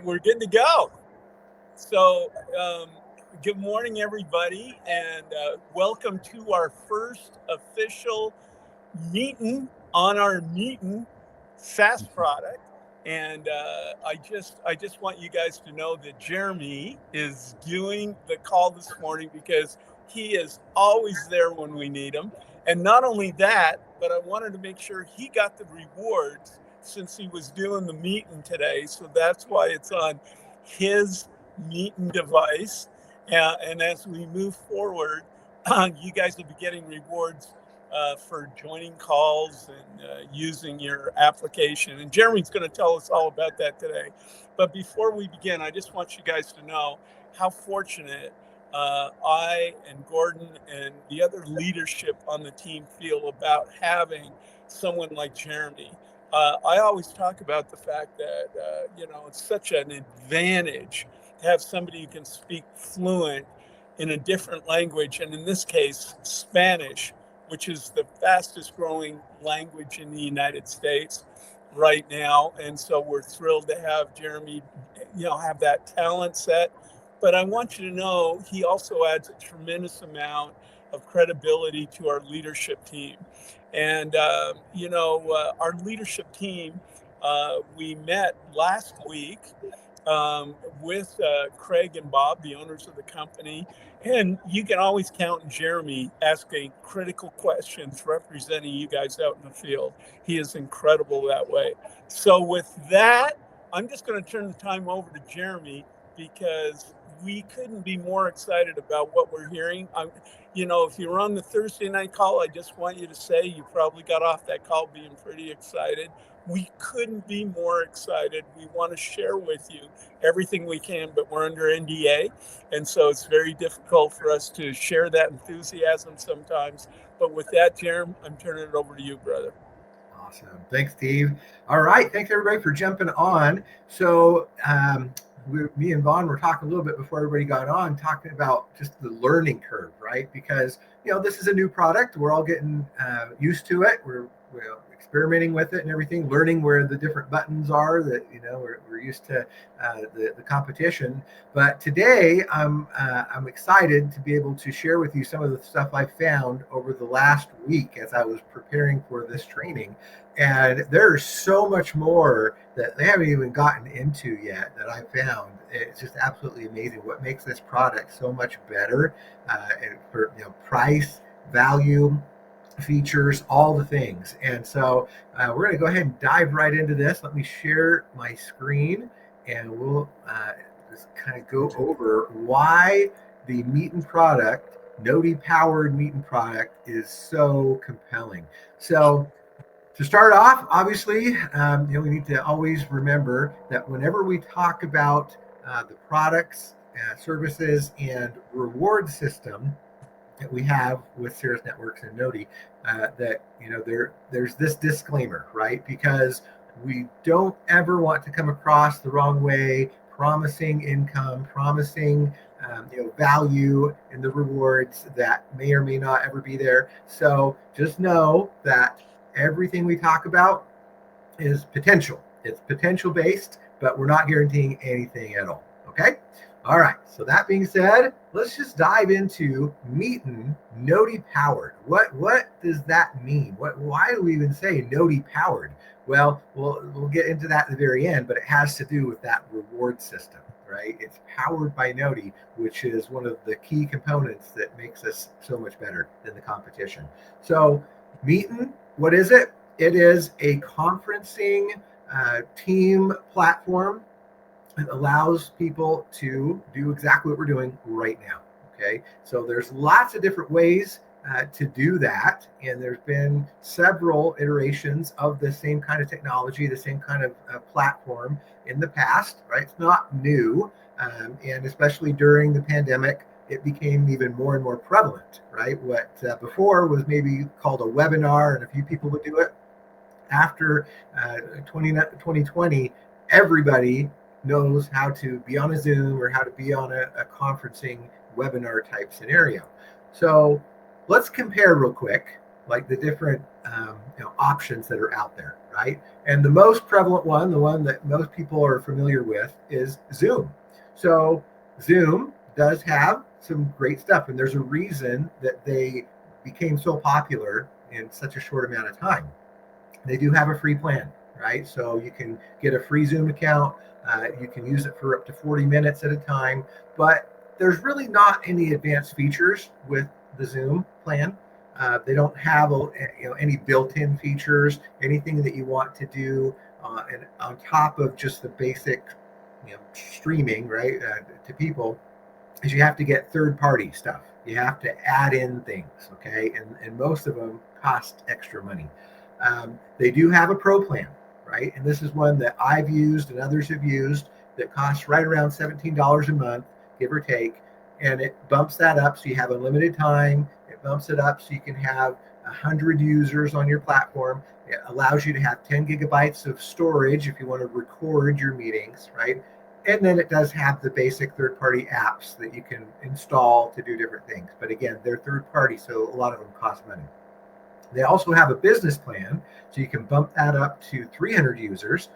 we're good to go. So, good morning, everybody, and welcome to our first official MeetN on our MeetN SaaS product. And I just want you guys to know that Jeremy is doing the call this morning because he is always there when we need him. And not only that, but I wanted to make sure he got the rewards since he was doing the MeetN today. So that's why it's on his MeetN device. And as we move forward, you guys will be getting rewards for joining calls and using your application. And Jeremy's going to tell us all about that today. But before we begin, I just want you guys to know how fortunate I and Gordon and the other leadership on the team feel about having someone like Jeremy. I always talk about the fact that, it's such an advantage to have somebody who can speak fluent in a different language, and in this case, Spanish, which is the fastest growing language in the United States right now. And so we're thrilled to have Jeremy, have that talent set. But I want you to know he also adds a tremendous amount of credibility to our leadership team. And, our leadership team, we met last week with Craig and Bob, the owners of the company. And you can always count on Jeremy asking critical questions representing you guys out in the field. He is incredible that way. So with that, I'm just going to turn the time over to Jeremy because we couldn't be more excited about what we're hearing. If you're on the Thursday night call, I just want you to say you probably got off that call being pretty excited. We couldn't be more excited. We want to share with you everything we can, but we're under NDA. And so it's very difficult for us to share that enthusiasm sometimes. But with that, Jeremy, I'm turning it over to you, brother. Awesome. Thanks, Steve. All right. Thanks, everybody, for jumping on. So me and Vaughn were talking a little bit before everybody got on, talking about just the learning curve, right? Because, this is a new product. We're all getting used to it. We're experimenting with it and everything, learning where the different buttons are that, we're used to the competition. But today I'm excited to be able to share with you some of the stuff I found over the last week as I was preparing for this training. And there's so much more that they haven't even gotten into yet that I found. It's just absolutely amazing what makes this product so much better, and for price, value, features, all the things. And so we're going to go ahead and dive right into this. Let me share my screen and we'll just kind of go over why the MeetN product, Gnodi powered MeetN product, is so compelling. So to start off, obviously, we need to always remember that whenever we talk about the products, services, and reward system that we have with Cirrus Networks and Gnodi, that there's this disclaimer, right? Because we don't ever want to come across the wrong way, promising income, promising value in the rewards that may or may not ever be there. So just know that everything we talk about is potential. It's potential based, but we're not guaranteeing anything at all. Okay? All right. So that being said, let's just dive into MeetN Gnodi powered. What does that mean? Why do we even say Gnodi powered? Well, we'll get into that at the very end, but it has to do with that reward system, right? It's powered by Gnodi, which is one of the key components that makes us so much better than the competition. So MeetN, what is it? It is a conferencing team platform that allows people to do exactly what we're doing right now. Okay, so there's lots of different ways to do that, and there's been several iterations of the same kind of technology, the same kind of platform in the past, right? It's not new, and especially during the pandemic, it became even more and more prevalent, right? What before was maybe called a webinar, and a few people would do it. After 2020, everybody knows how to be on a Zoom or how to be on a conferencing webinar type scenario. So let's compare real quick like the different options that are out there, right? And the most prevalent one, the one that most people are familiar with, is Zoom. So Zoom does have some great stuff, and there's a reason that they became so popular in such a short amount of time. They do have a free plan, right? So you can get a free Zoom account. You can use it for up to 40 minutes at a time, but there's really not any advanced features with the Zoom plan. They don't have any built-in features, anything that you want to do, and on top of just the basic streaming, right, to people, is you have to get third-party stuff. You have to add in things, okay, and most of them cost extra money. They do have a pro plan, right? And this is one that I've used and others have used that costs right around $17 a month, give or take. And it bumps that up so you have unlimited time. It bumps it up so you can have 100 users on your platform. It allows you to have 10 gigabytes of storage if you want to record your meetings, right? And then it does have the basic third-party apps that you can install to do different things. But again, they're third-party, so a lot of them cost money. They also have a business plan, so you can bump that up to 300 users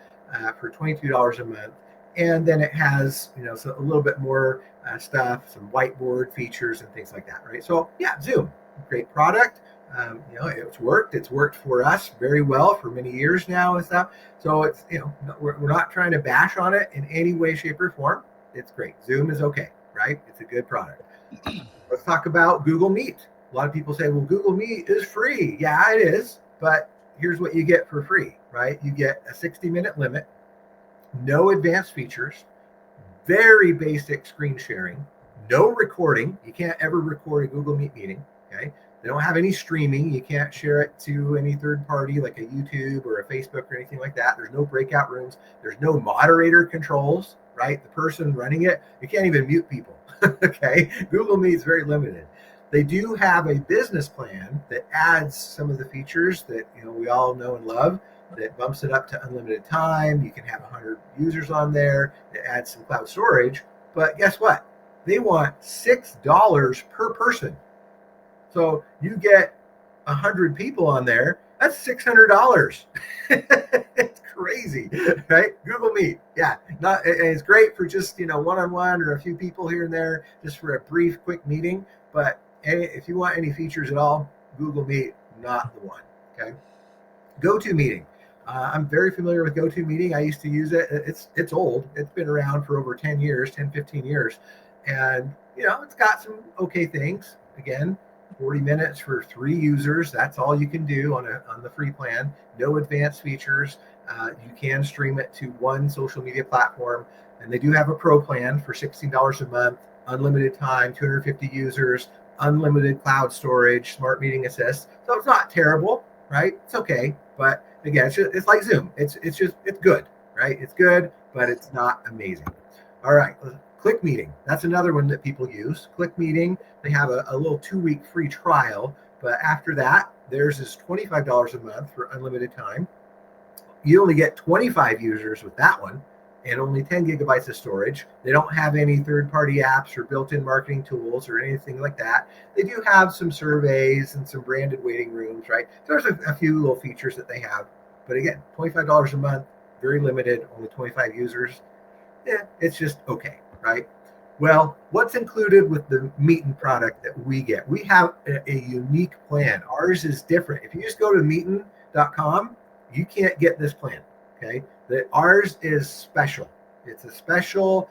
for $22 a month. And then it has, so a little bit more stuff, some whiteboard features and things like that, right? So yeah, Zoom, great product. It's worked for us very well for many years now and stuff. So it's, we're not trying to bash on it in any way, shape, or form. It's great. Zoom is okay, right? It's a good product. Let's talk about Google Meet. A lot of people say, well, Google Meet is free. Yeah, it is. But here's what you get for free, right? You get a 60-minute limit, no advanced features, very basic screen sharing, no recording. You can't ever record a Google Meet meeting, okay? They don't have any streaming. You can't share it to any third party like a YouTube or a Facebook or anything like that. There's no breakout rooms. There's no moderator controls, right? The person running it, you can't even mute people, okay? Google Meet is very limited. They do have a business plan that adds some of the features that we all know and love, that bumps it up to unlimited time. You can have 100 users on there. It adds some cloud storage. But guess what? They want $6 per person. So you get 100 people on there. That's $600. It's crazy, right? Google Meet, yeah, and it's great for just one-on-one or a few people here and there, just for a brief, quick meeting. But if you want any features at all, Google Meet, not the one. Okay. GoToMeeting. I'm very familiar with GoToMeeting. I used to use it. It's old. It's been around for over 10 years, 10, 15 years. And, it's got some okay things. Again, 40 minutes for 3 users. That's all you can do on the free plan. No advanced features. You can stream it to one social media platform. And they do have a pro plan for $16 a month, unlimited time, 250 users, unlimited cloud storage, smart meeting assist. So it's not terrible, right? It's okay. But again, it's like Zoom. It's good, right? It's good, but it's not amazing. All right. Click Meeting. That's another one that people use. Click Meeting. They have a little 2-week free trial, but after that, theirs is $25 a month for unlimited time. You only get 25 users with that one and only 10 gigabytes of storage. They don't have any third-party apps or built-in marketing tools or anything like that. They do have some surveys and some branded waiting rooms, right? So there's a few little features that they have. But again, $25 a month, very limited, only 25 users. Yeah, it's just okay, right? Well, what's included with the MeetN product that we get? We have a unique plan. Ours is different. If you just go to MeetN.com, you can't get this plan, okay? Ours is special. It's a special,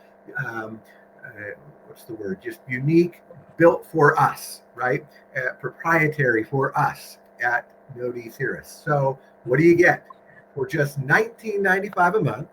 what's the word? Just unique, built for us, right? Proprietary for us at Gnodi Cirrus. So what do you get? For just $19.95 a month,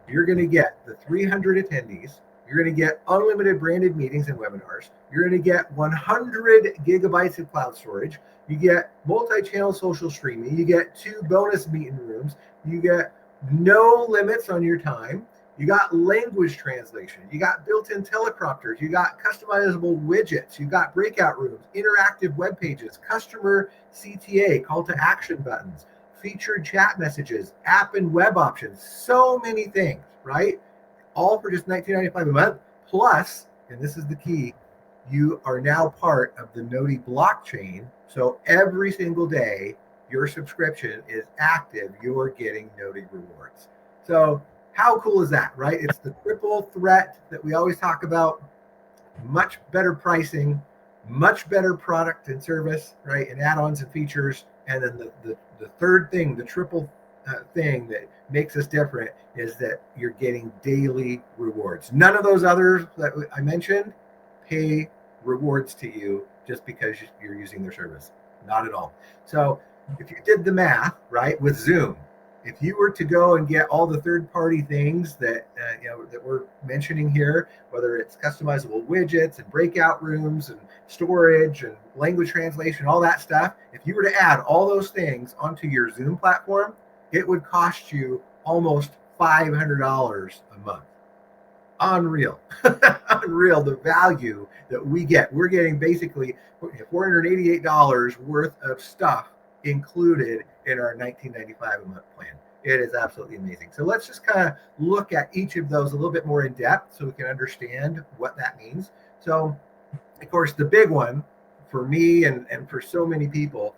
you're going to get the 300 attendees. You're going to get unlimited branded meetings and webinars. You're going to get 100 gigabytes of cloud storage. You get multi-channel social streaming. You get 2 bonus meeting rooms. You get no limits on your time. You got language translation. You got built-in teleprompters. You got customizable widgets. You got breakout rooms, interactive web pages, customer CTA, call to action buttons, featured chat messages, app and web options. So many things, right? All for just $19.95 a month. Plus, and this is the key, you are now part of the Gnodi Blockchain So every single day your subscription is active, you're getting Gnodi Rewards. So how cool is that, right? It's the triple threat that we always talk about. Much better pricing, much better product and service, right? And add-ons and features. And then the third thing, the triple thing that makes us different is that you're getting daily rewards. None of those others that I mentioned pay rewards to you just because you're using their service. Not at all. So if you did the math, right, with Zoom, if you were to go and get all the third-party things that that we're mentioning here, whether it's customizable widgets and breakout rooms and storage and language translation, all that stuff, if you were to add all those things onto your Zoom platform, it would cost you almost $500 a month. Unreal. Unreal, the value that we get. We're getting basically $488 worth of stuff included in our $19.95 a month plan. It is absolutely amazing. So let's just kind of look at each of those a little bit more in depth so we can understand what that means. So, of course, the big one for me and for so many people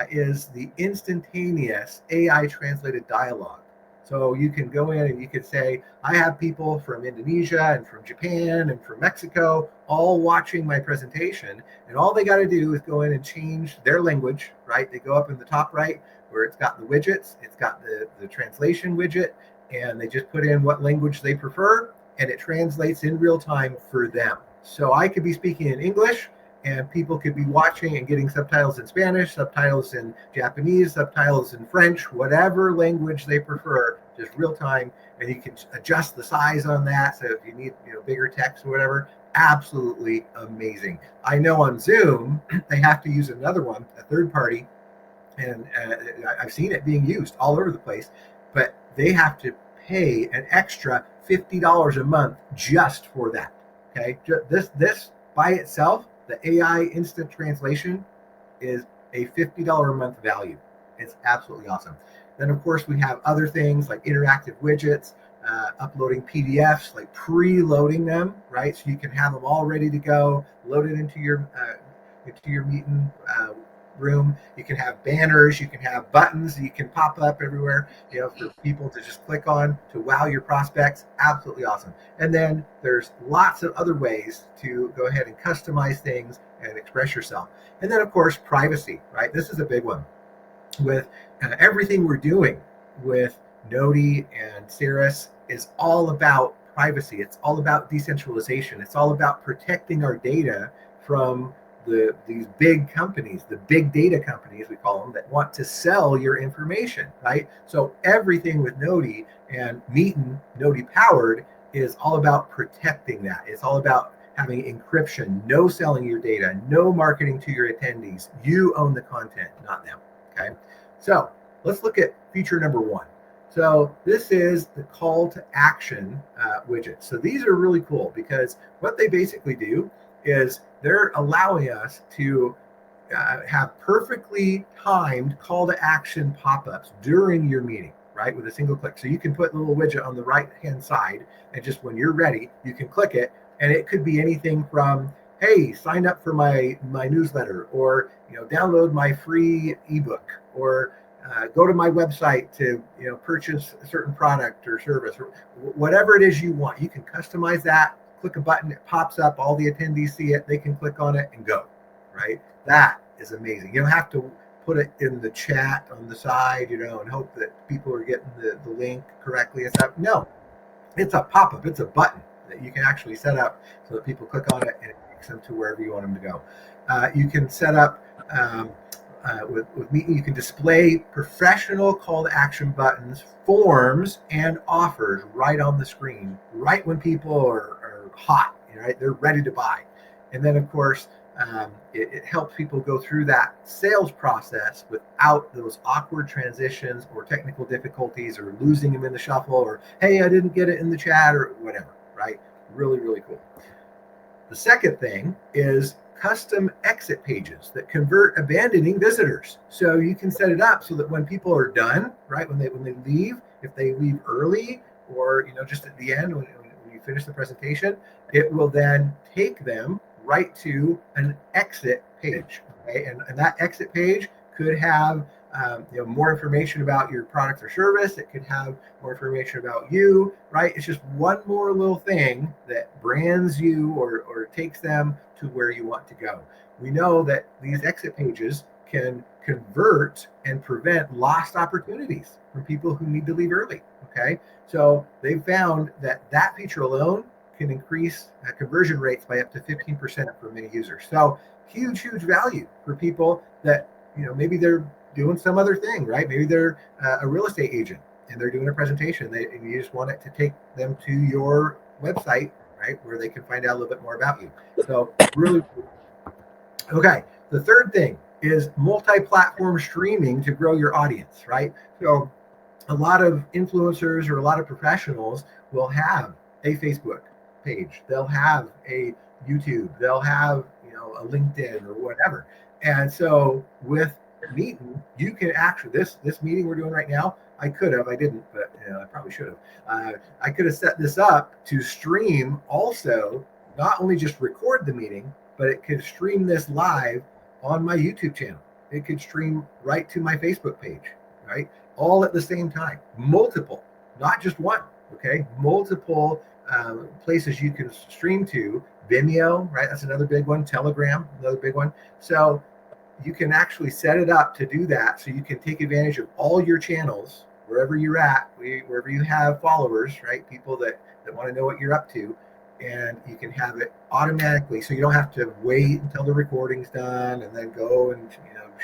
is the instantaneous AI translated dialogue. So you can go in and you could say, I have people from Indonesia and from Japan and from Mexico all watching my presentation. And all they got to do is go in and change their language, right? They go up in the top right where it's got the widgets, it's got the translation widget, and they just put in what language they prefer, and it translates in real time for them. So I could be speaking in English, and people could be watching and getting subtitles in Spanish, subtitles in Japanese, subtitles in French, whatever language they prefer, just real time. And you can adjust the size on that. So if you need bigger text or whatever, absolutely amazing. I know on Zoom, they have to use another one, a third party, and I've seen it being used all over the place, but they have to pay an extra $50 a month just for that. Okay, this by itself, the AI instant translation is a $50 a month value. It's absolutely awesome. Then, of course, we have other things like interactive widgets, uploading PDFs, like preloading them, right? So you can have them all ready to go, loaded into your MeetN room. You can have banners, you can have buttons, you can pop up everywhere, for people to just click on to wow your prospects. Absolutely awesome. And then there's lots of other ways to go ahead and customize things and express yourself. And then, of course, privacy, right? This is a big one. With everything we're doing with Gnodi and Cirrus is all about privacy. It's all about decentralization. It's all about protecting our data from these big companies, the big data companies, we call them, that want to sell your information, right? So everything with Gnodi and MeetN, Gnodi powered, is all about protecting that. It's all about having encryption, no selling your data, no marketing to your attendees. You own the content, not them, okay? So let's look at feature number one. So this is the call to action widget. So these are really cool because what they basically do is they're allowing us to have perfectly timed call to action pop-ups during your meeting, right, with a single click. So you can put a little widget on the right-hand side, and just when you're ready, you can click it, and it could be anything from, hey, sign up for my newsletter, or download my free ebook, or go to my website to purchase a certain product or service, or whatever it is you want. You can customize that. Click a button, it pops up, all the attendees see it, they can click on it and go, right? That is amazing. You don't have to put it in the chat on the side, and hope that people are getting the link correctly and stuff. No, it's a pop-up, it's a button that you can actually set up so that people click on it and it takes them to wherever you want them to go. You can set up, with MeetN, you can display professional call to action buttons, forms, and offers right on the screen, right when people are hot, right? They're ready to buy. And then, of course, it helps people go through that sales process without those awkward transitions or technical difficulties or losing them in the shuffle or, hey, I didn't get it in the chat or whatever, right? Really, really cool. The second thing is custom exit pages that convert abandoning visitors. So you can set it up so that when people are done, right, when they leave, if they leave early or just at the end when you finish the presentation, it will then take them right to an exit page. Okay, and that exit page could have more information about your product or service. It could have more information about you, right? It's just one more little thing that brands you or takes them to where you want to go. We know that these exit pages can convert and prevent lost opportunities from people who need to leave early. Okay, so they found that feature alone can increase conversion rates by up to 15% for many users. So huge value for people that maybe they're doing some other thing, right? Maybe they're a real estate agent and they're doing a presentation, and you just want it to take them to your website, right, where they can find out a little bit more about you. So really cool. Okay, the third thing is multi-platform streaming to grow your audience, right? So a lot of influencers or a lot of professionals will have a Facebook page, they'll have a YouTube, they'll have a LinkedIn or whatever. And so with MeetN, you can actually, this meeting we're doing right now, I didn't, but I probably should have. I could have set this up to stream also, not only just record the meeting, but it could stream this live on my YouTube channel. It could stream right to my Facebook page, right? All at the same time, multiple, not just one, okay? Multiple places you can stream to. Vimeo, right? That's another big one. Telegram, another big one. So you can actually set it up to do that, so you can take advantage of all your channels wherever you're at, wherever you have followers, right? People that want to know what you're up to, and you can have it automatically, so you don't have to wait until the recording's done and then go and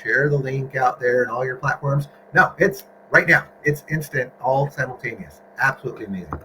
share the link out there and all your platforms. No, it's right now. It's instant, all simultaneous. Absolutely amazing.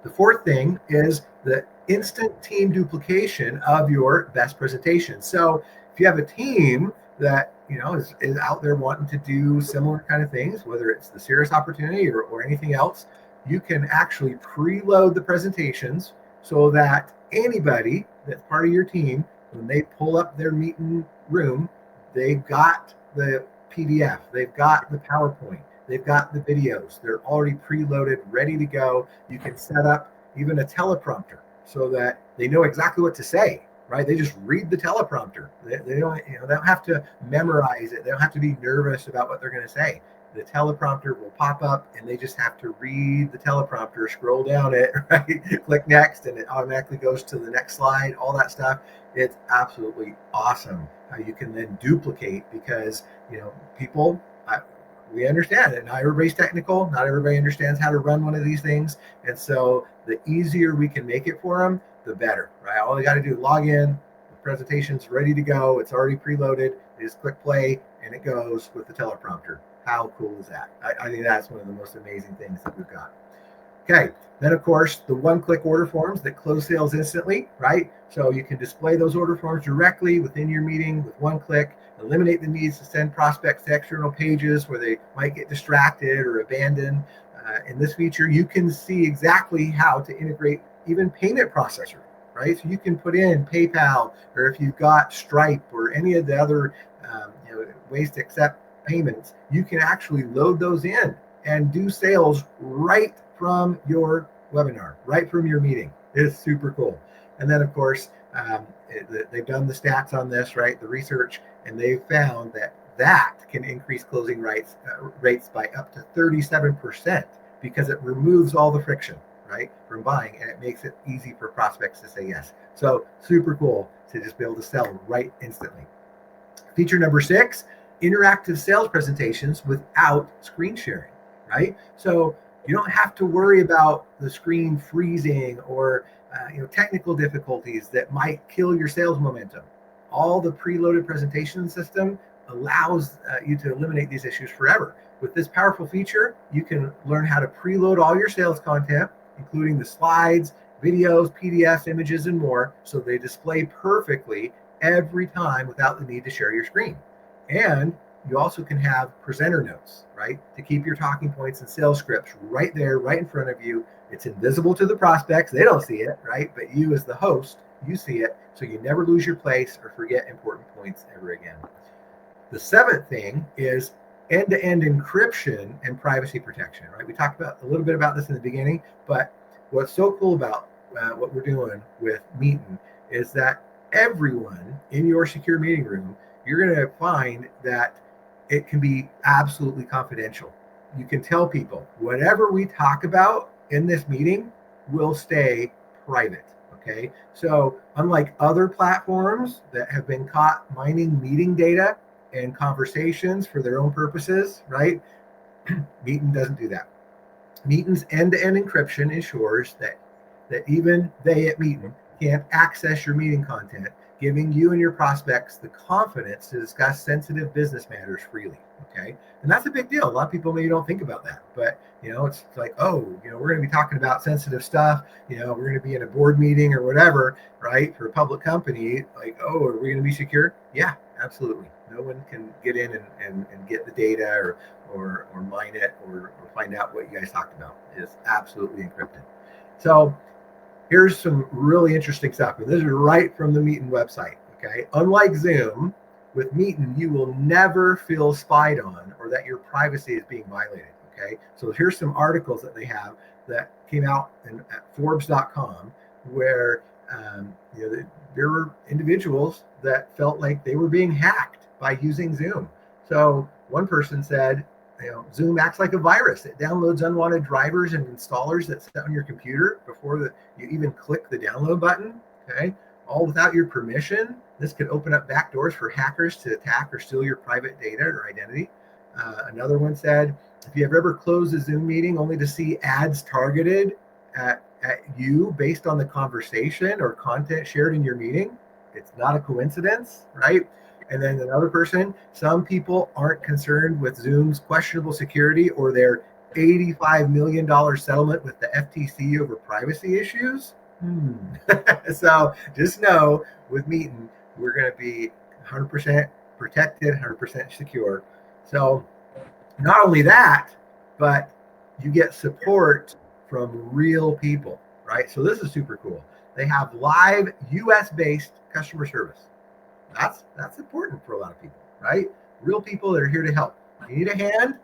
The fourth thing is the instant team duplication of your best presentation. So if you have a team that is out there wanting to do similar kind of things, whether it's the Cirrus opportunity or anything else, you can actually preload the presentations so that anybody that's part of your team, when they pull up their MeetN room, they've got the PDF, they've got the PowerPoint, they've got the videos, they're already preloaded, ready to go. You can set up even a teleprompter so that they know exactly what to say, right? They just read the teleprompter. They don't, they don't have to memorize it. They don't have to be nervous about what they're going to say. The teleprompter will pop up and they just have to read the teleprompter, scroll down it, right? Click next, and it automatically goes to the next slide, all that stuff. It's absolutely awesome how you can then duplicate, because, people, we understand it. Not everybody's technical. Not everybody understands how to run one of these things. And so the easier we can make it for them, the better, right? All they got to do is log in, the presentation's ready to go. It's already preloaded. They just click play and it goes with the teleprompter. How cool is that? I think that's one of the most amazing things that we've got. Okay, then of course, the one-click order forms that close sales instantly, right? So you can display those order forms directly within your meeting with one click, eliminate the needs to send prospects to external pages where they might get distracted or abandoned. In this feature, you can see exactly how to integrate even payment processor, right? So you can put in PayPal, or if you've got Stripe or any of the other ways to accept payments, you can actually load those in and do sales right from your webinar, right from your meeting. It's super cool. And then of course, they've done the stats on this, right? The research, and they've found that can increase closing rates by up to 37%, because it removes all the friction, right, from buying, and it makes it easy for prospects to say yes. So super cool to just be able to sell right instantly. Feature number 6, interactive sales presentations without screen sharing, right? So you don't have to worry about the screen freezing or technical difficulties that might kill your sales momentum. All the preloaded presentation system allows you to eliminate these issues forever. With this powerful feature, you can learn how to preload all your sales content, including the slides, videos, PDFs, images, and more, so they display perfectly every time without the need to share your screen. And you also can have presenter notes, right, to keep your talking points and sales scripts right there, right in front of you. It's invisible to the prospects. They don't see it, right? But you as the host, you see it, so you never lose your place or forget important points ever again. The 7th thing is end-to-end encryption and privacy protection, right? We talked about a little bit about this in the beginning, but what's so cool about what we're doing with MeetN is that everyone in your secure meeting room, you're going to find that it can be absolutely confidential. You can tell people whatever we talk about in this meeting will stay private. Okay. So unlike other platforms that have been caught mining meeting data and conversations for their own purposes, right? MeetN doesn't do that. MeetN's end-to-end encryption ensures that even they at MeetN can't access your meeting content, giving you and your prospects the confidence to discuss sensitive business matters freely. Okay. And that's a big deal. A lot of people maybe don't think about that, but it's like, oh, we're going to be talking about sensitive stuff. We're going to be in a board meeting or whatever, right? For a public company, like, oh, are we going to be secure? Yeah, absolutely. No one can get in and get the data or mine it or find out what you guys talked about. It's absolutely encrypted. So here's some really interesting stuff. And this is right from the MeetN website. Okay. Unlike Zoom, with MeetN, you will never feel spied on or that your privacy is being violated. Okay. So here's some articles that they have that came out at Forbes.com where there were individuals that felt like they were being hacked by using Zoom. So one person said, Zoom acts like a virus. It downloads unwanted drivers and installers that sit on your computer before you even click the download button. Okay, all without your permission. This could open up backdoors for hackers to attack or steal your private data or identity. Another one said, if you have ever closed a Zoom meeting only to see ads targeted at you based on the conversation or content shared in your meeting, it's not a coincidence, right? And then another person, some people aren't concerned with Zoom's questionable security or their $85 million settlement with the FTC over privacy issues. So just know with MeetN, we're going to be 100% protected, 100% secure. So not only that, but you get support from real people, right? So this is super cool. They have live US-based customer service. That's important for a lot of people, right? Real people that are here to help. You need a hand,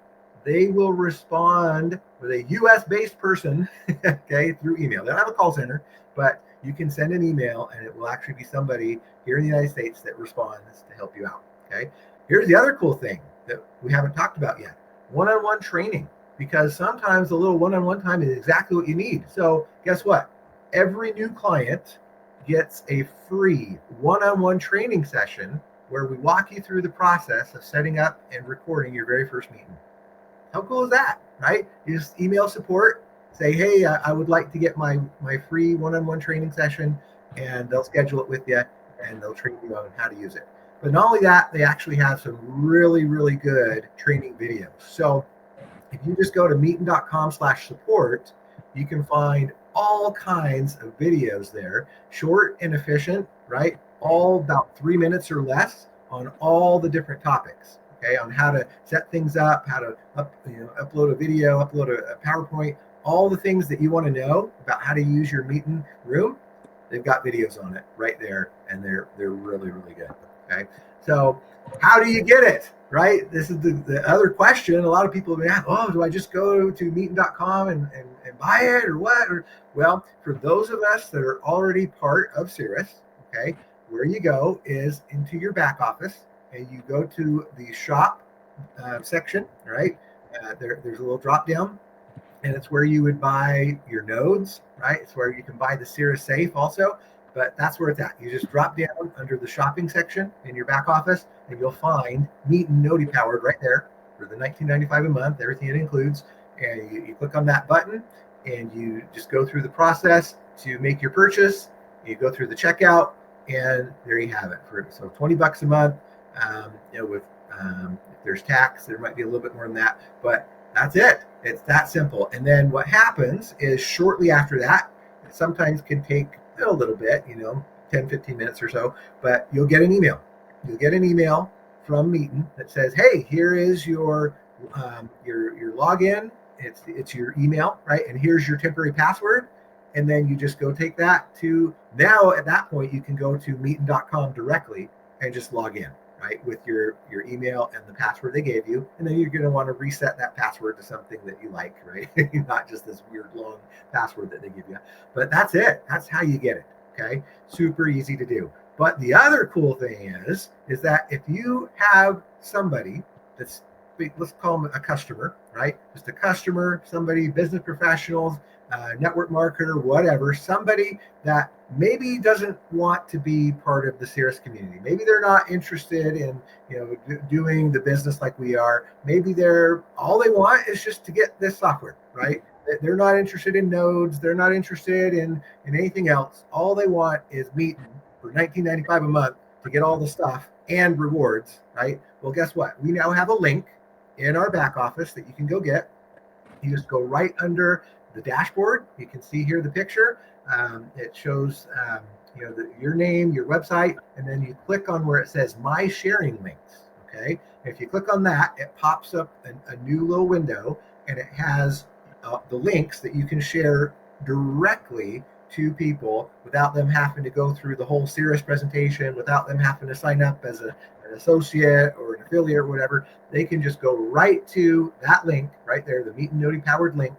they will respond with a US-based person, okay, through email. They don't have a call center, but you can send an email and it will actually be somebody here in the United States that responds to help you out, okay? Here's the other cool thing that we haven't talked about yet. One-on-one training, because sometimes a little one-on-one time is exactly what you need. So guess what? Every new client gets a free one-on-one training session where we walk you through the process of setting up and recording your very first meeting. How cool is that, right? You just email support, say, hey, I would like to get my free one-on-one training session, and they'll schedule it with you, and they'll train you on how to use it. But not only that, they actually have some really, really good training videos. So if you just go to meetn.com/support, you can find all kinds of videos there, short and efficient, right? All about 3 minutes or less on all the different topics, okay? On how to set things up, how to upload a video, upload a PowerPoint, all the things that you want to know about how to use your MeetN room. They've got videos on it right there, and they're really, really good, okay? So how do you get it, right? This is the other question. A lot of people have been asked, oh, do I just go to meetn.com and buy it or what? Well, for those of us that are already part of Cirrus, okay, where you go is into your back office and you go to the shop section, right? There's a little drop down, and it's where you would buy your nodes, right? It's where you can buy the Cirrus Safe also, but that's where it's at. You just drop down under the shopping section in your back office, and you'll find MeetN Gnodi Powered right there for the $19.95 a month, everything it includes. And you click on that button, and you just go through the process to make your purchase. You go through the checkout, and there you have it. So $20 a month. With if there's tax, there might be a little bit more than that, but that's it. It's that simple. And then what happens is shortly after that, it sometimes can take a little bit, 10, 15 minutes or so, but you'll get an email. You'll get an email from MeetN that says, hey, here is your login. It's your email, right? And here's your temporary password. And then you just go take that to, now at that point, you can go to meetn.com directly and just log in, right? With your email and the password they gave you. And then you're going to want to reset that password to something that you like, right? Not just this weird long password that they give you. But that's it. That's how you get it, okay? Super easy to do. But the other cool thing is that if you have somebody that's, let's call them a customer, right? Just a customer, somebody, business professionals, network marketer, whatever, somebody that maybe doesn't want to be part of the Cirrus community. Maybe they're not interested in, doing the business like we are. Maybe all they want is just to get this software, right? They're not interested in nodes. They're not interested in anything else. All they want is MeetN for $19.95 a month to get all the stuff and rewards, right? Well, guess what? We now have a link in our back office that you can go get. You just go right under the dashboard. You can see here the picture. It shows your name, your website, and then you click on where it says My Sharing Links. Okay, if you click on that, it pops up a new little window, and it has the links that you can share directly to people without them having to go through the whole Cirrus presentation, without them having to sign up as an associate or an affiliate or whatever. They can just go right to that link right there, the MeetN Gnodi powered link,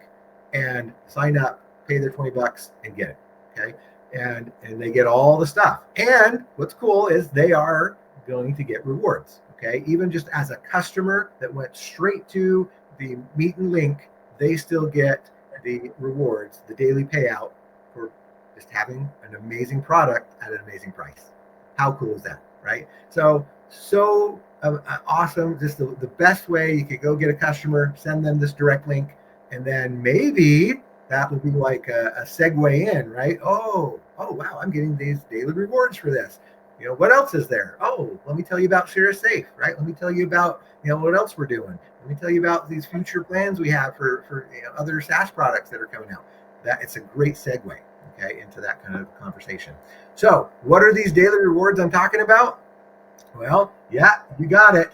and sign up, pay their $20 and get it. Okay. And they get all the stuff. And what's cool is they are going to get rewards. Okay. Even just as a customer that went straight to the MeetN link, they still get the rewards, the daily payout for just having an amazing product at an amazing price. How cool is that? Right. So awesome. Just the best way you could go get a customer, send them this direct link, and then maybe that would be like a segue in, right? Oh, wow, I'm getting these daily rewards for this. What else is there? Oh, let me tell you about Cirrus Safe, right? Let me tell you about, what else we're doing. Let me tell you about these future plans we have for other SaaS products that are coming out. That it's a great segue, okay, into that kind of conversation. So what are these daily rewards I'm talking about? Well, yeah, you got it.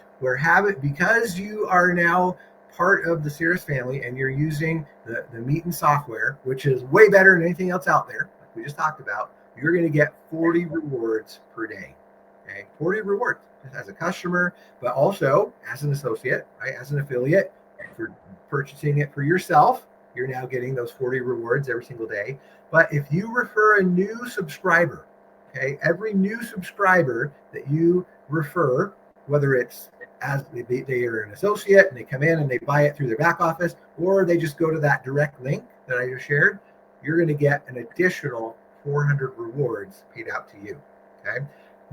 Because you are now part of the Cirrus family and you're using the MeetN software, which is way better than anything else out there, like we just talked about, you're going to get 40 rewards per day. Okay, 40 rewards as a customer, but also as an associate, right? As an affiliate, for purchasing it for yourself, you're now getting those 40 rewards every single day. But if you refer a new subscriber, okay, every new subscriber that you refer, whether it's as they are an associate and they come in and they buy it through their back office, or they just go to that direct link that I just shared, you're going to get an additional 400 rewards paid out to you. Okay.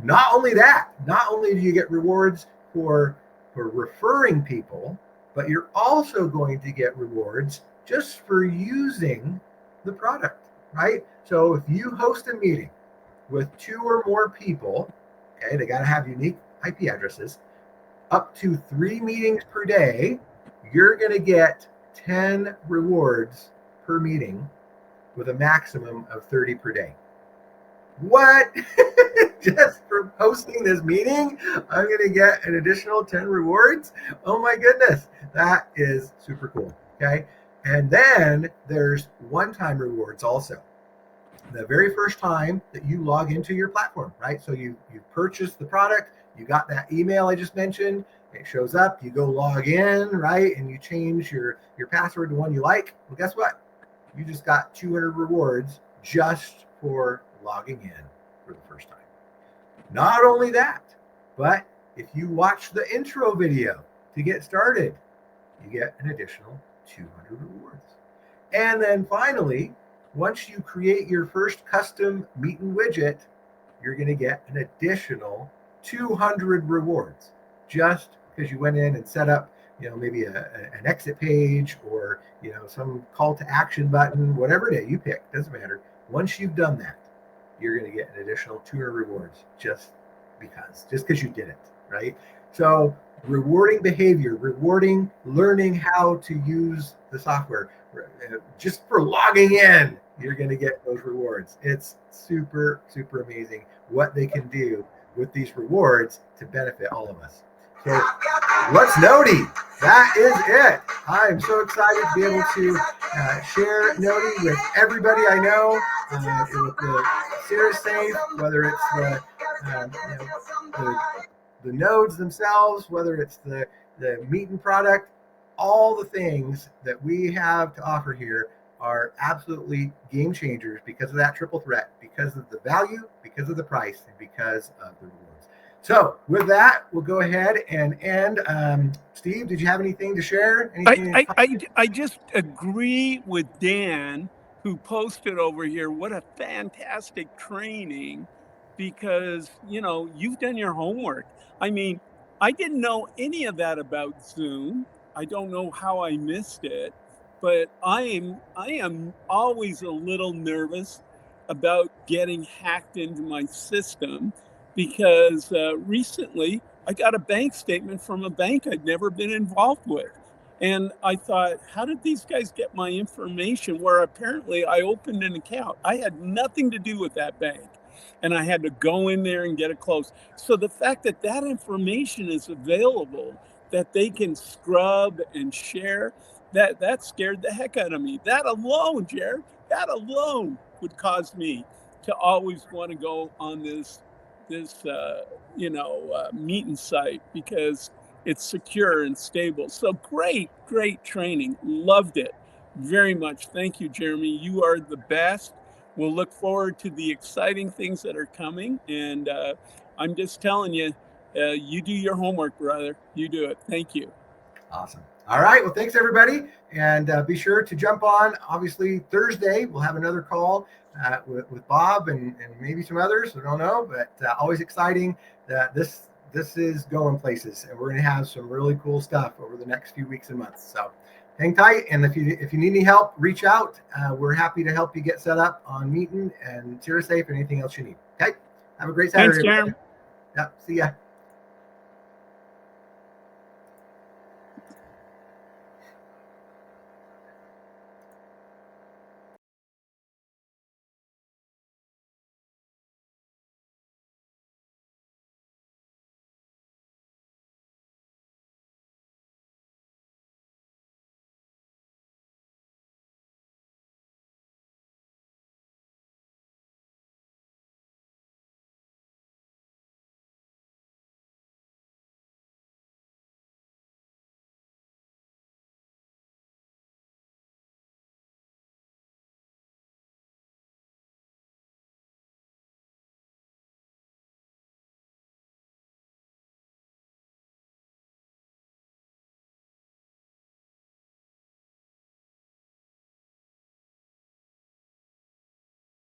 Not only do you get rewards for referring people, but you're also going to get rewards just for using the product, right? So if you host a meeting with 2 or more people, okay, they got to have unique IP addresses, up to 3 meetings per day, you're going to get 10 rewards per meeting with a maximum of 30 per day. What? Just for hosting this meeting, I'm going to get an additional 10 rewards? Oh my goodness. That is super cool. Okay. And then there's one-time rewards also. The very first time that you log into your platform, right? So you purchased the product, you got that email I just mentioned, it shows up, you go log in, right? And you change your password to one you like. Well, guess what? You just got 200 rewards just for logging in for the first time. Not only that, but if you watch the intro video to get started, you get an additional 200 rewards. And then finally, once you create your first custom MeetN widget, you're going to get an additional 200 rewards just because you went in and set up, maybe an exit page or, some call to action button, whatever it is you pick, doesn't matter. Once you've done that, you're going to get an additional 200 rewards just because you did it, right? So rewarding behavior, rewarding learning how to use the software, just for logging in, you're going to get those rewards. It's super, super amazing what they can do with these rewards to benefit all of us. So what's Gnodi? That is it. I'm so excited to be able to share Gnodi with everybody I know, with the Cirrus Safe, whether it's the nodes themselves, whether it's the MeetN product, all the things that we have to offer here are absolutely game changers because of that triple threat, because of the value, because of the price, and because of the rewards. So with that, we'll go ahead and end. Steve, did you have anything to share? I just agree with Dan, who posted over here. What a fantastic training, because, you know, you've done your homework. I mean, I didn't know any of that about Zoom. I don't know how I missed it, but I am always a little nervous about getting hacked into my system, because recently I got a bank statement from a bank I'd never been involved with. And I thought, how did these guys get my information, where apparently I opened an account? I had nothing to do with that bank. And I had to go in there and get it closed. So the fact that that information is available, that they can scrub and share, that scared the heck out of me. That alone, Jared, that alone would cause me to always want to go on this MeetN site, because it's secure and stable. So great training. Loved it very much. Thank you, Jeremy. You are the best. We'll look forward to the exciting things that are coming. And I'm just telling you, you do your homework, brother. You do it. Thank you. Awesome. All right. Well, thanks, everybody. And be sure to jump on. Obviously, Thursday, we'll have another call with Bob and maybe some others. I don't know, but always exciting that this is going places, and we're going to have some really cool stuff over the next few weeks and months. So hang tight. And if you need any help, reach out. We're happy to help you get set up on MeetN and SiriSafe and anything else you need. Okay. Have a great Saturday. Thanks, Jeremy. Yep. See ya.